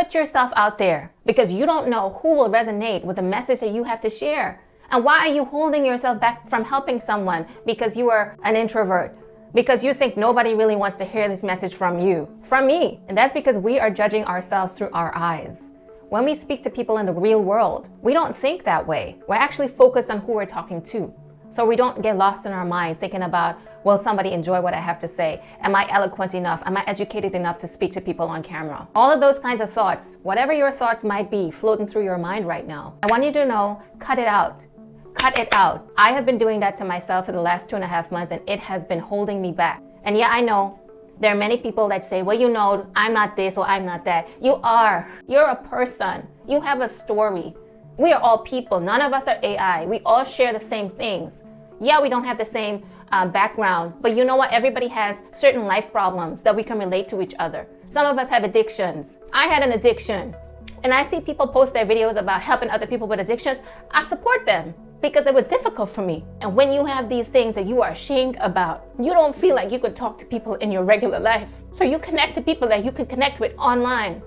Put yourself out there because you don't know who will resonate with the message that you have to share. And why are you holding yourself back from helping someone because you are an introvert? Because you think nobody really wants to hear this message from you, from me. And that's because we are judging ourselves through our eyes. When we speak to people in the real world, we don't think that way. We're actually focused on who we're talking to. So we don't get lost in our mind thinking about, will somebody enjoy what I have to say? Am I eloquent enough? Am I educated enough to speak to people on camera? All of those kinds of thoughts, whatever your thoughts might be floating through your mind right now, I want you to know, cut it out. Cut it out. I have been doing that to myself for the last 2.5 months, and it has been holding me back. And yeah, I know there are many people that say, well, you know, I'm not this or I'm not that. You are. You're a person. You have a story. We are all people. None of us are AI. We all share the same things. Yeah, we don't have the same background, but you know what? Everybody has certain life problems that we can relate to each other. Some of us have addictions. I had an addiction, and I see people post their videos about helping other people with addictions. I support them because it was difficult for me. And when you have these things that you are ashamed about, you don't feel like you could talk to people in your regular life. So you connect to people that you can connect with online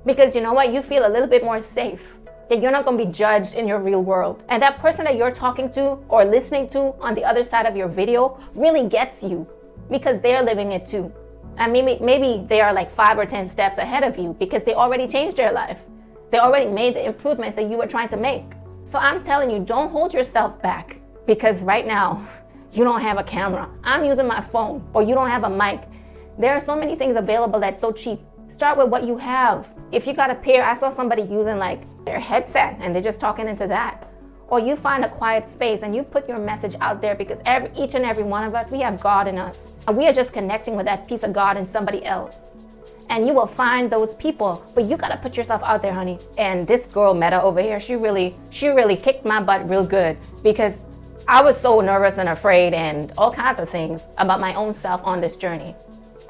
because you know what? You feel a little bit more safe. That you're not going to be judged in your real world. And that person that you're talking to or listening to on the other side of your video really gets you because they're living it too. And maybe they are like 5 or 10 steps ahead of you because they already changed their life. They already made the improvements that you were trying to make. So I'm telling you, don't hold yourself back because right now you don't have a camera. I'm using my phone, or you don't have a mic. There are so many things available that's so cheap. Start with what you have. If you got a pair, I saw somebody using like their headset and they're just talking into that. Or you find a quiet space and you put your message out there because each and every one of us, we have God in us. And we are just connecting with that piece of God in somebody else. And you will find those people, but you gotta put yourself out there, honey. And this girl Meta over here, she really kicked my butt real good because I was so nervous and afraid and all kinds of things about my own self on this journey.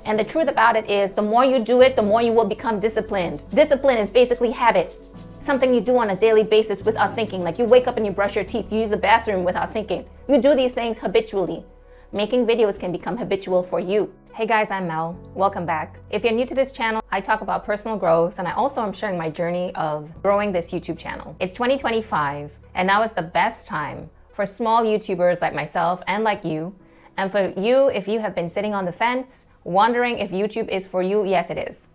And the truth about it is, the more you do it, the more you will become disciplined. Discipline is basically habit. Something you do on a daily basis without thinking. Like you wake up and you brush your teeth, you use the bathroom without thinking. You do these things habitually. Making videos can become habitual for you. Hey guys, I'm Mel. Welcome back. If you're new to this channel, I talk about personal growth, and I also am sharing my journey of growing this YouTube channel. It's 2025, and now is the best time for small YouTubers like myself and like you. And for you, if you have been sitting on the fence, wondering if YouTube is for you, yes, it is.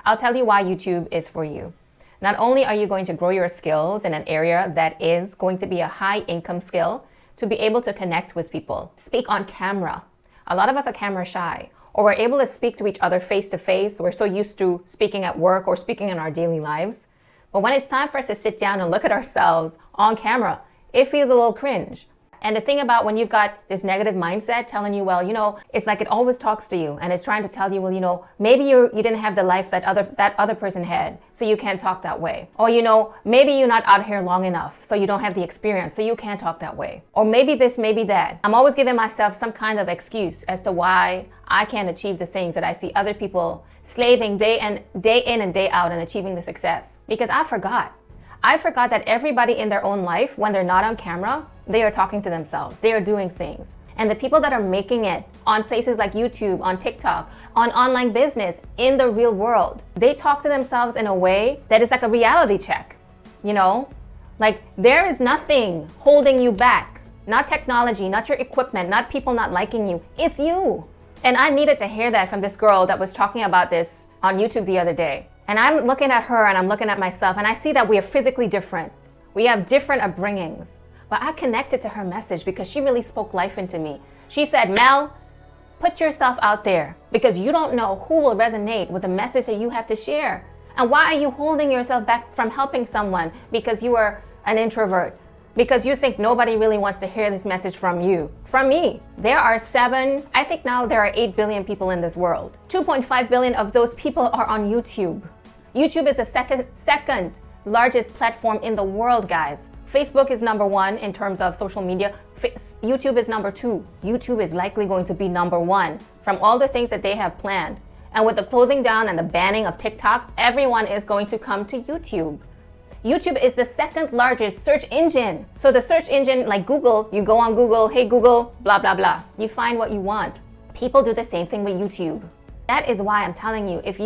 I'll tell you why YouTube is for you. Not only are you going to grow your skills in an area that is going to be a high income skill to be able to connect with people, speak on camera. A lot of us are camera shy, or we're able to speak to each other face to face. We're so used to speaking at work or speaking in our daily lives. But when it's time for us to sit down and look at ourselves on camera, it feels a little cringe. And the thing about when you've got this negative mindset telling you, well, you know, it's like it always talks to you and it's trying to tell you, well, you know, maybe you didn't have the life that other person had, so you can't talk that way. Or, you know, maybe you're not out here long enough, so you don't have the experience, so you can't talk that way. Or maybe this, maybe that. I'm always giving myself some kind of excuse as to why I can't achieve the things that I see other people slaving day in and day out and achieving the success. Because I forgot that everybody in their own life, when they're not on camera, they are talking to themselves. They are doing things. And the people that are making it on places like YouTube, on TikTok, on online business, in the real world, they talk to themselves in a way that is like a reality check, you know? Like there is nothing holding you back. Not technology, not your equipment, not people not liking you. It's you. And I needed to hear that from this girl that was talking about this on YouTube the other day. And I'm looking at her and I'm looking at myself and I see that we are physically different. We have different upbringings. But I connected to her message because she really spoke life into me. She said, Mel, put yourself out there because you don't know who will resonate with the message that you have to share. And why are you holding yourself back from helping someone because you are an introvert? Because you think nobody really wants to hear this message from you. From me. There are 8 billion people in this world. 2.5 billion of those people are on YouTube. YouTube is the second largest platform in the world, guys. Facebook is number 1 in terms of social media. YouTube is number 2. YouTube is likely going to be number 1 from all the things that they have planned. And with the closing down and the banning of TikTok, everyone is going to come to YouTube. YouTube is the second largest search engine. So the search engine like Google, you go on Google, hey Google, blah, blah, blah. You find what you want. People do the same thing with YouTube. That is why I'm telling you, if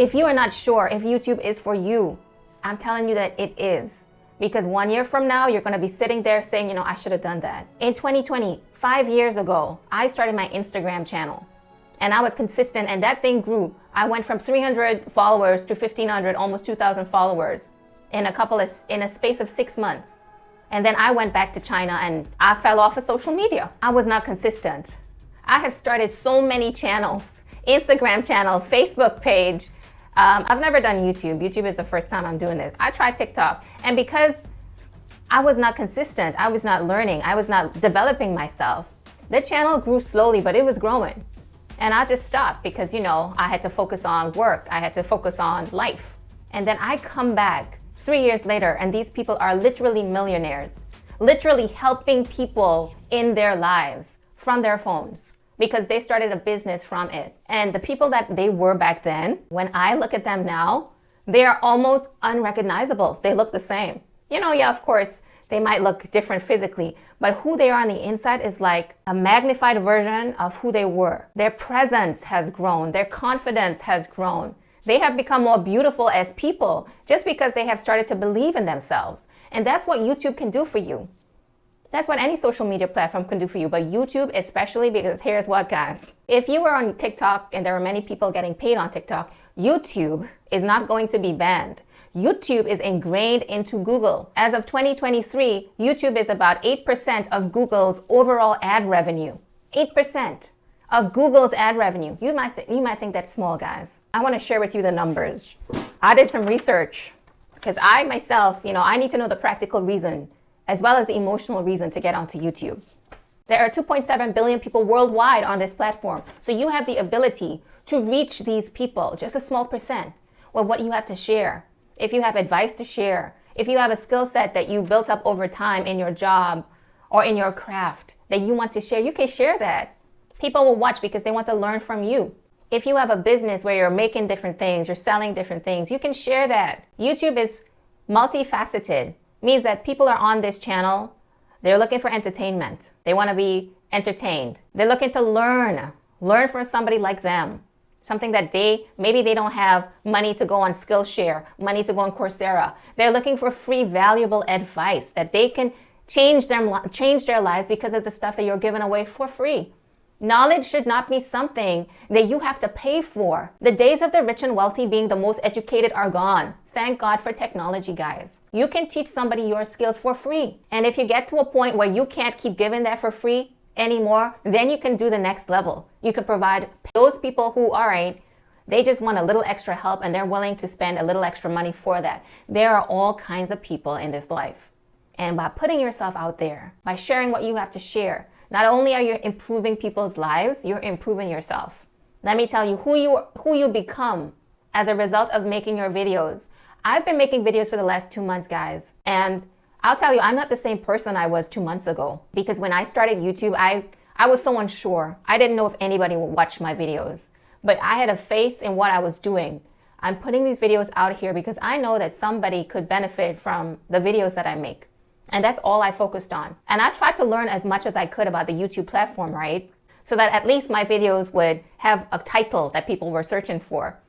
If you are not sure if YouTube is for you, I'm telling you that it is. Because 1 year from now, you're going to be sitting there saying, I should have done that. In 2020, 5 years ago, I started my Instagram channel. And I was consistent, and that thing grew. I went from 300 followers to 1,500, almost 2,000 followers in a space of 6 months. And then I went back to China and I fell off of social media. I was not consistent. I have started so many channels, Instagram channel, Facebook page. I've never done YouTube. YouTube is the first time I'm doing this. I tried TikTok. And because I was not consistent, I was not learning, I was not developing myself, the channel grew slowly, but it was growing. And I just stopped because, I had to focus on work. I had to focus on life. And then I come back 3 years later, and these people are literally millionaires, literally helping people in their lives from their phones, because they started a business from it. And the people that they were back then, when I look at them now, they are almost unrecognizable. They look the same. Yeah, of course, they might look different physically, but who they are on the inside is like a magnified version of who they were. Their presence has grown. Their confidence has grown. They have become more beautiful as people just because they have started to believe in themselves. And that's what YouTube can do for you. That's what any social media platform can do for you, but YouTube especially, because here's what, guys. If you were on TikTok, and there are many people getting paid on TikTok, YouTube is not going to be banned. YouTube is ingrained into Google. As of 2023, YouTube is about 8% of Google's overall ad revenue. 8% of Google's ad revenue. You might think that's small, guys. I want to share with you the numbers. I did some research because I myself, I need to know the practical reason as well as the emotional reason to get onto YouTube. There are 2.7 billion people worldwide on this platform. So you have the ability to reach these people, just a small percent, with what you have to share. If you have advice to share, if you have a skill set that you built up over time in your job or in your craft that you want to share, you can share that. People will watch because they want to learn from you. If you have a business where you're making different things, you're selling different things, you can share that. YouTube is multifaceted. Means that people are on this channel, they're looking for entertainment. They want to be entertained. They're looking to learn from somebody like them. Something that maybe they don't have money to go on Skillshare, money to go on Coursera. They're looking for free, valuable advice that they can change their lives because of the stuff that you're giving away for free. Knowledge should not be something that you have to pay for. The days of the rich and wealthy being the most educated are gone. Thank God for technology, guys. You can teach somebody your skills for free. And if you get to a point where you can't keep giving that for free anymore, then you can do the next level. You can provide those people who, all right, they just want a little extra help and they're willing to spend a little extra money for that. There are all kinds of people in this life. And by putting yourself out there, by sharing what you have to share, not only are you improving people's lives, you're improving yourself. Let me tell you who you become as a result of making your videos. I've been making videos for the last 2 months, guys. And I'll tell you, I'm not the same person I was 2 months ago. Because when I started YouTube, I was so unsure. I didn't know if anybody would watch my videos. But I had a faith in what I was doing. I'm putting these videos out here because I know that somebody could benefit from the videos that I make. And that's all I focused on. And I tried to learn as much as I could about the YouTube platform, right? So that at least my videos would have a title that people were searching for.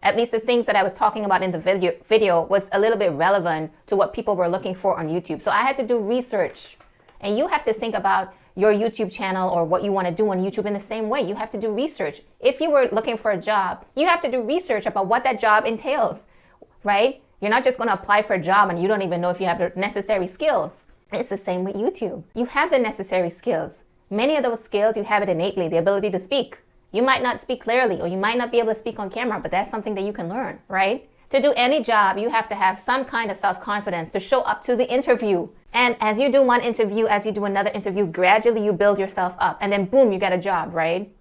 At least the things that I was talking about in the video was a little bit relevant to what people were looking for on YouTube. So I had to do research. And you have to think about your YouTube channel or what you want to do on YouTube in the same way. You have to do research. If you were looking for a job, you have to do research about what that job entails, right? You're not just going to apply for a job and you don't even know if you have the necessary skills. It's the same with YouTube. You have the necessary skills. Many of those skills, you have it innately, the ability to speak. You might not speak clearly or you might not be able to speak on camera, but that's something that you can learn, right? To do any job, you have to have some kind of self-confidence to show up to the interview. And as you do one interview, as you do another interview, gradually you build yourself up and then boom, you get a job, right?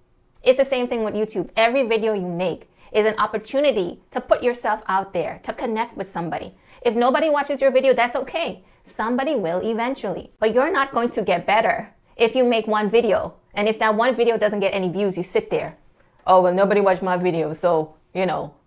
It's the same thing with YouTube. Every video you make is an opportunity to put yourself out there, to connect with somebody. If nobody watches your video, that's okay. Somebody will eventually. But you're not going to get better if you make one video. And if that one video doesn't get any views, you sit there. Oh, well, nobody watched my video, so,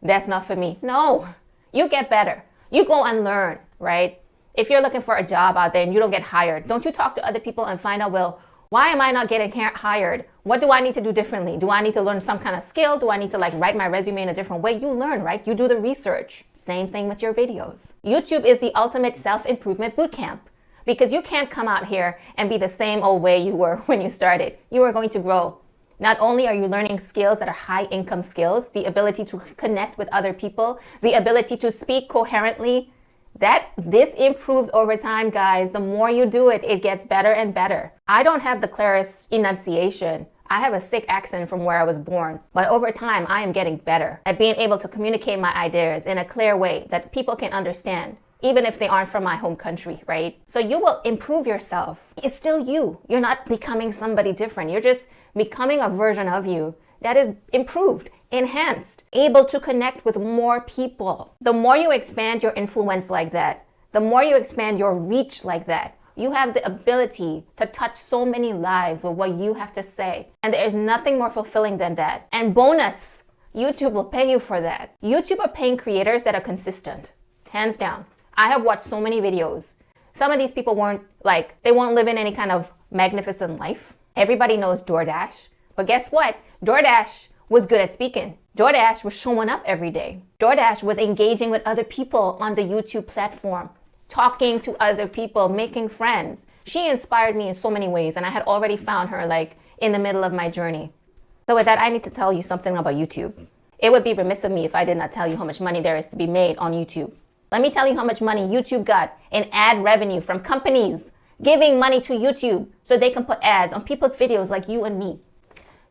that's not for me. No, you get better. You go and learn, right? If you're looking for a job out there and you don't get hired, don't you talk to other people and find out, well, Why am I not getting hired? What do I need to do differently? Do I need to learn some kind of skill? Do I need to like write my resume in a different way? You learn, right? You do the research. Same thing with your videos. YouTube is the ultimate self-improvement bootcamp because you can't come out here and be the same old way you were when you started. You are going to grow. Not only are you learning skills that are high income skills, the ability to connect with other people, the ability to speak coherently, this improves over time, guys. The more you do it, it gets better and better. I don't have the clearest enunciation. I have a thick accent from where I was born. But over time, I am getting better at being able to communicate my ideas in a clear way that people can understand, even if they aren't from my home country, right? So you will improve yourself. It's still you. You're not becoming somebody different. You're just becoming a version of you that is improved, enhanced, able to connect with more people. The more you expand your influence like that, the more you expand your reach like that, you have the ability to touch so many lives with what you have to say. And there is nothing more fulfilling than that. And bonus, YouTube will pay you for that. YouTube are paying creators that are consistent, hands down. I have watched so many videos. Some of these people they won't live in any kind of magnificent life. Everybody knows DoorDash. But guess what? DoorDash was good at speaking. DoorDash was showing up every day. DoorDash was engaging with other people on the YouTube platform, talking to other people, making friends. She inspired me in so many ways, and I had already found her in the middle of my journey. So with that, I need to tell you something about YouTube. It would be remiss of me if I did not tell you how much money there is to be made on YouTube. Let me tell you how much money YouTube got in ad revenue from companies giving money to YouTube so they can put ads on people's videos like you and me.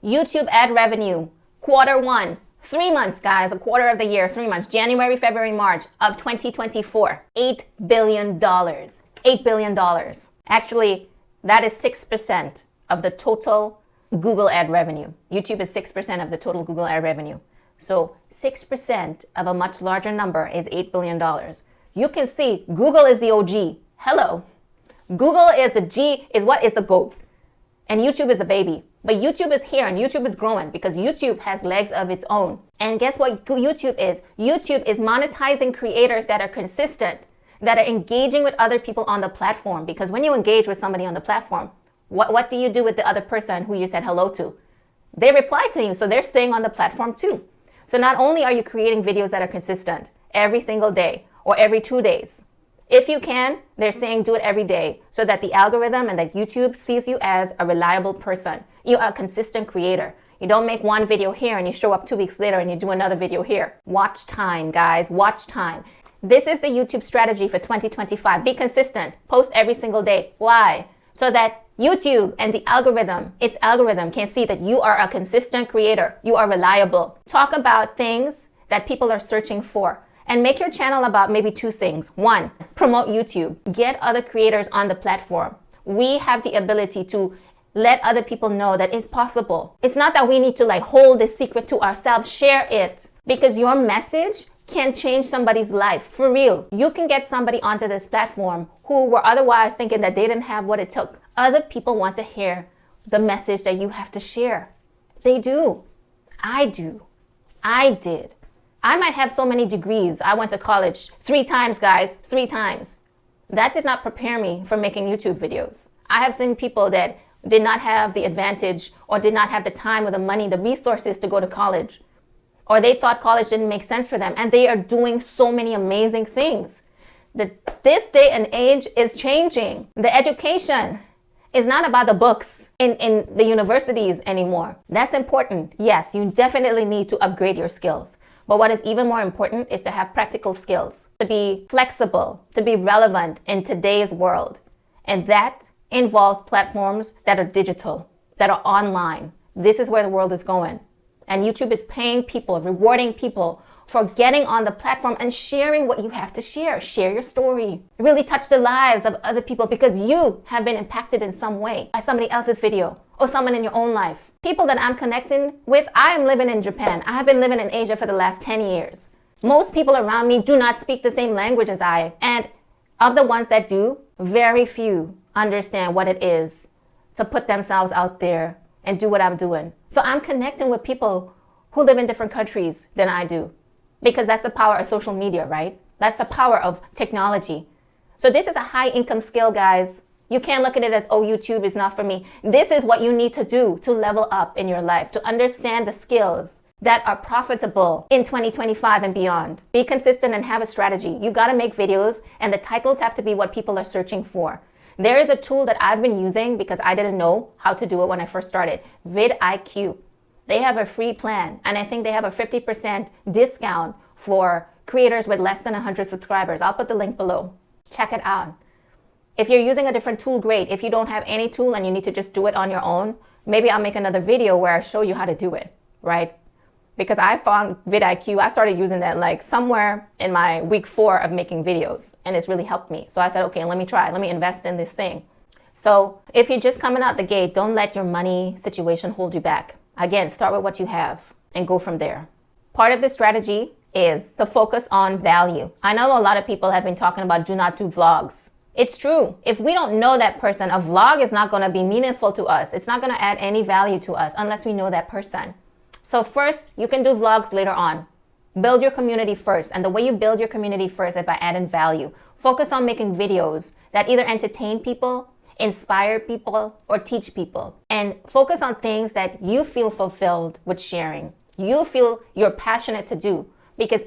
YouTube ad revenue, Q1, 3 months, guys, a quarter of the year, 3 months, January, February, March of 2024, $8 billion. $8 billion. Actually, that is 6% of the total Google ad revenue. YouTube is 6% of the total Google ad revenue. So 6% of a much larger number is $8 billion. You can see Google is the OG. Hello. Google is the GOAT. And YouTube is the baby. But YouTube is here and YouTube is growing because YouTube has legs of its own. And guess what YouTube is? YouTube is monetizing creators that are consistent, that are engaging with other people on the platform. Because when you engage with somebody on the platform, what do you do with the other person who you said hello to? They reply to you, so they're staying on the platform too. So not only are you creating videos that are consistent every single day or every 2 days, if you can, they're saying do it every day so that the algorithm and that YouTube sees you as a reliable person. You are a consistent creator. You don't make one video here and you show up 2 weeks later and you do another video here. Watch time, guys. Watch time. This is the YouTube strategy for 2025. Be consistent. Post every single day. Why? So that YouTube and the algorithm, its algorithm can see that you are a consistent creator. You are reliable. Talk about things that people are searching for. And make your channel about maybe 2 things. 1, promote YouTube. Get other creators on the platform. We have the ability to let other people know that it's possible. It's not that we need to hold this secret to ourselves. Share it. Because your message can change somebody's life. For real. You can get somebody onto this platform who were otherwise thinking that they didn't have what it took. Other people want to hear the message that you have to share. They do. I do. I did. I might have so many degrees. I went to college 3 times, guys, 3 times. That did not prepare me for making YouTube videos. I have seen people that did not have the advantage or did not have the time or the money, the resources to go to college. Or they thought college didn't make sense for them. And they are doing so many amazing things. This day and age is changing. The education is not about the books in the universities anymore. That's important. Yes, you definitely need to upgrade your skills. But what is even more important is to have practical skills, to be flexible, to be relevant in today's world. And that involves platforms that are digital, that are online. This is where the world is going. And YouTube is paying people, rewarding people for getting on the platform and sharing what you have to share. Share your story. Really touch the lives of other people because you have been impacted in some way by somebody else's video or someone in your own life. People that I'm connecting with, I am living in Japan. I have been living in Asia for the last 10 years. Most people around me do not speak the same language as I. And of the ones that do, very few understand what it is to put themselves out there and do what I'm doing. So I'm connecting with people who live in different countries than I do. Because that's the power of social media, right? That's the power of technology. So this is a high income skill, guys. You can't look at it as, oh, YouTube is not for me. This is what you need to do to level up in your life, to understand the skills that are profitable in 2025 and beyond. Be consistent and have a strategy. You got to make videos, and the titles have to be what people are searching for. There is a tool that I've been using because I didn't know how to do it when I first started, vidIQ. They have a free plan, and I think they have a 50% discount for creators with less than 100 subscribers. I'll put the link below. Check it out. If you're using a different tool, great. If you don't have any tool and you need to just do it on your own, maybe I'll make another video where I show you how to do it, right? Because I found vidIQ, I started using that like somewhere in my week 4 of making videos, and it's really helped me. So I said, okay, let me invest in this thing. So if you're just coming out the gate, don't let your money situation hold you back. Again, start with what you have and go from there. Part of the strategy is to focus on value. I know a lot of people have been talking about do not do vlogs. It's true. If we don't know that person, a vlog is not going to be meaningful to us. It's not going to add any value to us unless we know that person. So first, you can do vlogs later on. Build your community first. And the way you build your community first is by adding value. Focus on making videos that either entertain people, inspire people, or teach people. And focus on things that you feel fulfilled with sharing. You feel you're passionate to do. Because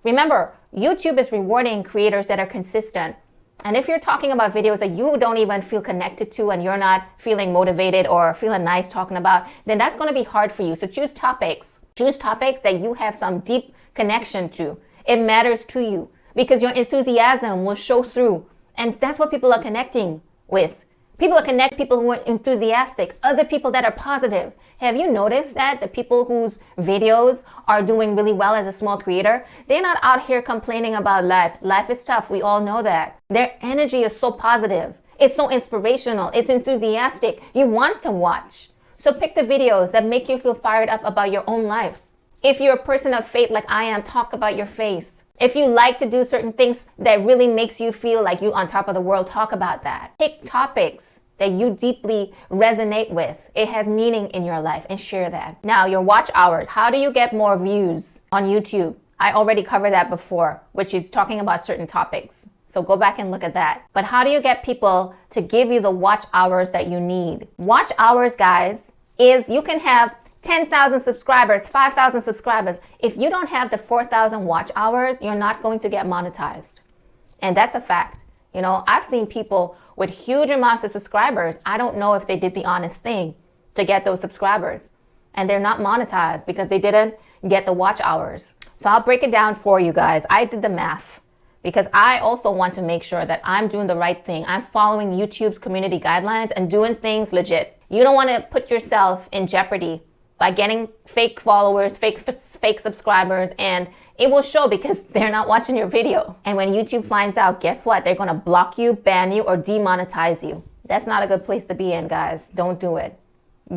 remember, YouTube is rewarding creators that are consistent. And if you're talking about videos that you don't even feel connected to and you're not feeling motivated or feeling nice talking about, then that's going to be hard for you. So choose topics. Choose topics that you have some deep connection to. It matters to you because your enthusiasm will show through. And that's what people are connecting with. People who are enthusiastic, other people that are positive. Have you noticed that the people whose videos are doing really well as a small creator, they're not out here complaining about life. Life is tough. We all know that. Their energy is so positive. It's so inspirational. It's enthusiastic. You want to watch. So pick the videos that make you feel fired up about your own life. If you're a person of faith like I am, talk about your faith. If you like to do certain things that really makes you feel like you on top of the world, talk about that. Pick topics that you deeply resonate with. It has meaning in your life and share that. Now, your watch hours. How do you get more views on YouTube? I already covered that before, which is talking about certain topics. So go back and look at that. But how do you get people to give you the watch hours that you need? Watch hours, guys, is you can have 10,000 subscribers, 5,000 subscribers. If you don't have the 4,000 watch hours, you're not going to get monetized. And that's a fact. You know, I've seen people with huge amounts of subscribers. I don't know if they did the honest thing to get those subscribers. And they're not monetized because they didn't get the watch hours. So I'll break it down for you guys. I did the math because I also want to make sure that I'm doing the right thing. I'm following YouTube's community guidelines and doing things legit. You don't want to put yourself in jeopardy by getting fake followers, fake subscribers, and it will show because they're not watching your video. And when YouTube finds out, guess what? They're gonna block you, ban you, or demonetize you. That's not a good place to be in, guys. Don't do it.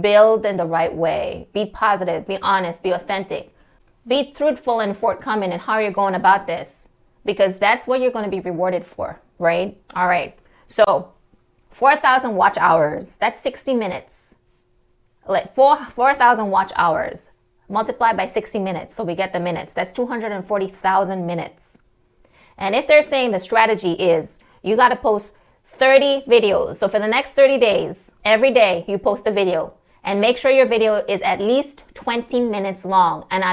Build in the right way. Be positive, be honest, be authentic. Be truthful and forthcoming in how you're going about this because that's what you're gonna be rewarded for, right? All right, so 4,000 watch hours, that's 60 minutes. Like 4,000 watch hours multiplied by 60 minutes. So we get the minutes. That's 240,000 minutes. And if they're saying the strategy is you got to post 30 videos. So for the next 30 days, every day you post a video and make sure your video is at least 20 minutes long. And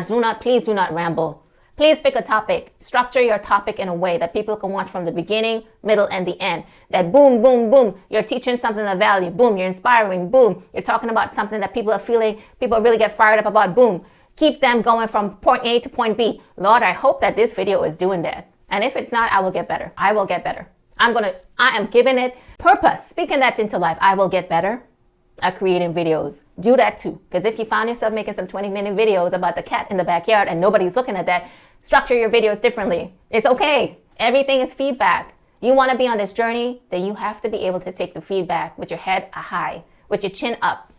please do not ramble. Please pick a topic. Structure your topic in a way that people can watch from the beginning, middle, and the end. That boom, boom, boom, you're teaching something of value. Boom, you're inspiring. Boom, you're talking about something that people really get fired up about. Boom, keep them going from point A to point B. Lord, I hope that this video is doing that. And if it's not, I will get better. I will get better. I am giving it purpose. Speaking that into life, I will get better at creating videos. Do that too. Because if you found yourself making some 20-minute videos about the cat in the backyard and nobody's looking at that, structure your videos differently. It's okay. Everything is feedback. You want to be on this journey, then you have to be able to take the feedback with your head high, with your chin up,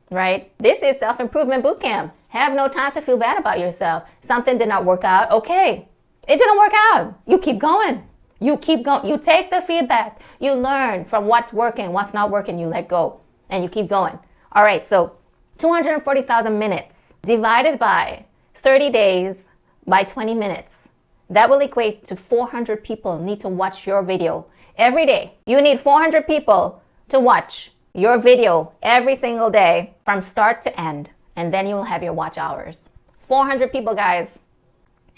right? This is self-improvement boot camp. Have no time to feel bad about yourself. Something did not work out. Okay. It didn't work out. You keep going. You keep going. You take the feedback. You learn from what's working, what's not working. You let go and you keep going. All right. So 240,000 minutes divided by 30 days by 20 minutes. That will equate to 400 people need to watch your video every day. You need 400 people to watch your video every single day from start to end, and then you will have your watch hours. 400 people, guys,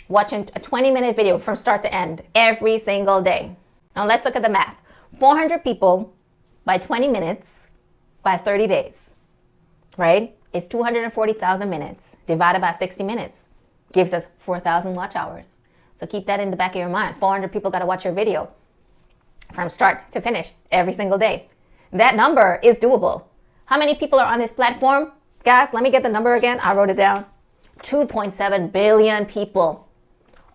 watching a 20-minute video from start to end every single day. Now let's look at the math. 400 people by 20 minutes by 30 days, right? It's 240,000 minutes divided by 60 minutes. Gives us 4,000 watch hours. So keep that in the back of your mind. 400 people got to watch your video from start to finish every single day. That number is doable. How many people are on this platform? Guys, let me get the number again. I wrote it down. 2.7 billion people.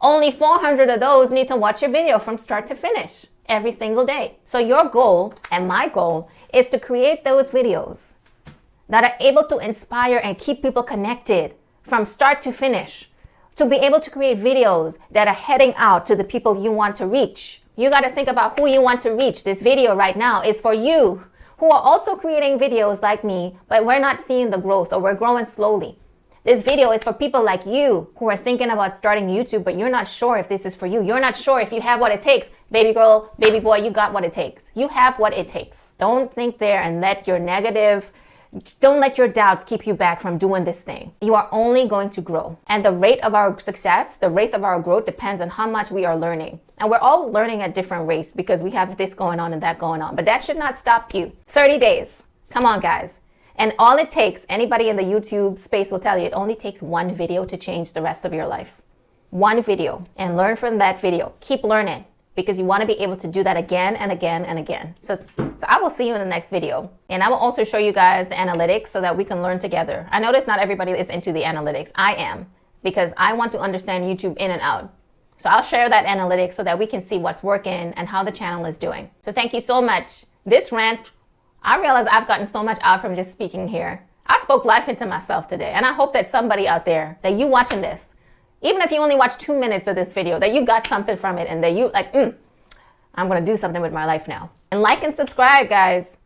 Only 400 of those need to watch your video from start to finish every single day. So your goal and my goal is to create those videos that are able to inspire and keep people connected from start to finish. To be able to create videos that are heading out to the people you want to reach. You got to think about who you want to reach. This video right now is for you who are also creating videos like me, but we're not seeing the growth, or we're growing slowly. This video is for people like you who are thinking about starting YouTube, but you're not sure if this is for you. You're not sure if you have what it takes. Baby girl, baby boy, you got what it takes. You have what it takes. Don't think there and don't let your doubts keep you back from doing this thing. You are only going to grow. And the rate of our success, the rate of our growth depends on how much we are learning. And we're all learning at different rates because we have this going on and that going on. But that should not stop you. 30 days. Come on, guys. And all it takes, anybody in the YouTube space will tell you, it only takes one video to change the rest of your life. One video. And learn from that video. Keep learning, because you want to be able to do that again and again and again. So I will see you in the next video. And I will also show you guys the analytics so that we can learn together. I notice not everybody is into the analytics. I am, because I want to understand YouTube in and out. So I'll share that analytics so that we can see what's working and how the channel is doing. So thank you so much. This rant, I realize I've gotten so much out from just speaking here. I spoke life into myself today. And I hope that somebody out there, that you watching this, even if you only watch 2 minutes of this video, that you got something from it and that you like, I'm going to do something with my life now. And like and subscribe, guys.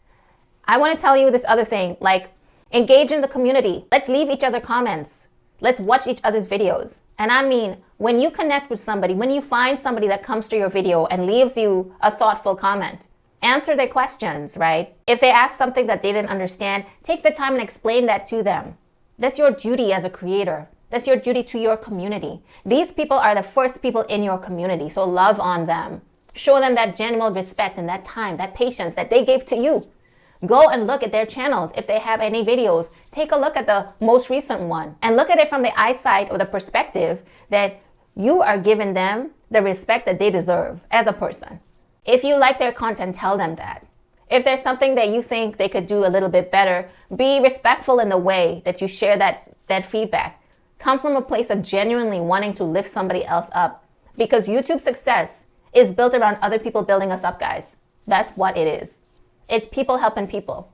I want to tell you this other thing, like engage in the community. Let's leave each other comments. Let's watch each other's videos. And I mean, when you connect with somebody, when you find somebody that comes to your video and leaves you a thoughtful comment, answer their questions, right? If they ask something that they didn't understand, take the time and explain that to them. That's your duty as a creator. That's your duty to your community. These people are the first people in your community, so love on them. Show them that genuine respect and that time, that patience that they gave to you. Go and look at their channels. If they have any videos, take a look at the most recent one and look at it from the eyesight or the perspective that you are giving them the respect that they deserve as a person. If you like their content, tell them that. If there's something that you think they could do a little bit better, be respectful in the way that you share that feedback. Come from a place of genuinely wanting to lift somebody else up, because YouTube success is built around other people building us up, guys. That's what it is. It's people helping people.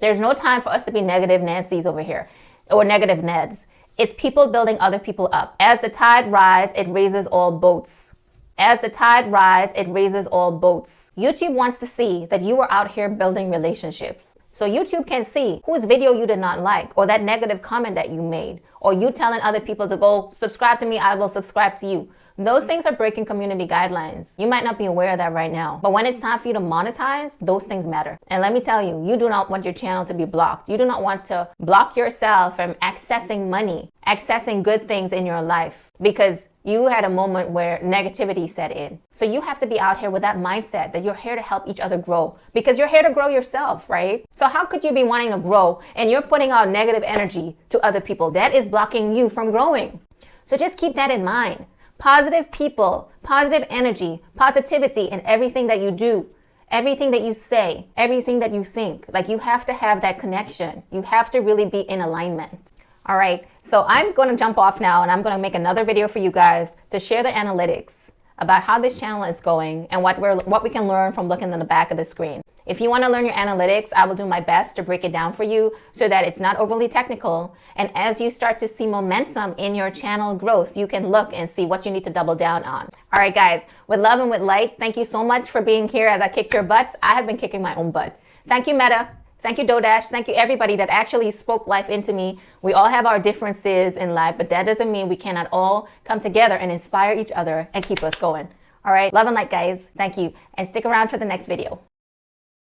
There's no time for us to be negative Nancy's over here or negative Neds. It's people building other people up. As the tide rises, it raises all boats. As the tide rises, it raises all boats. YouTube wants to see that you are out here building relationships. So YouTube can see whose video you did not like, or that negative comment that you made, or you telling other people to go subscribe to me, I will subscribe to you. Those things are breaking community guidelines. You might not be aware of that right now. But when it's time for you to monetize, those things matter. And let me tell you, you do not want your channel to be blocked. You do not want to block yourself from accessing money, accessing good things in your life, because you had a moment where negativity set in. So you have to be out here with that mindset that you're here to help each other grow, because you're here to grow yourself, right? So how could you be wanting to grow and you're putting out negative energy to other people? That is blocking you from growing. So just keep that in mind. Positive people, positive energy, positivity in everything that you do, everything that you say, everything that you think. Like, you have to have that connection. You have to really be in alignment. All right, so I'm going to jump off now, and I'm going to make another video for you guys to share the analytics about how this channel is going and what we can learn from looking in the back of the screen. If you want to learn your analytics, I will do my best to break it down for you so that it's not overly technical. And as you start to see momentum in your channel growth, you can look and see what you need to double down on. All right, guys, with love and with light, thank you so much for being here as I kicked your butts. I have been kicking my own butt. Thank you, Meta. Thank you, Dodash. Thank you, everybody that actually spoke life into me. We all have our differences in life, but that doesn't mean we cannot all come together and inspire each other and keep us going. All right, love and light, guys. Thank you. And stick around for the next video.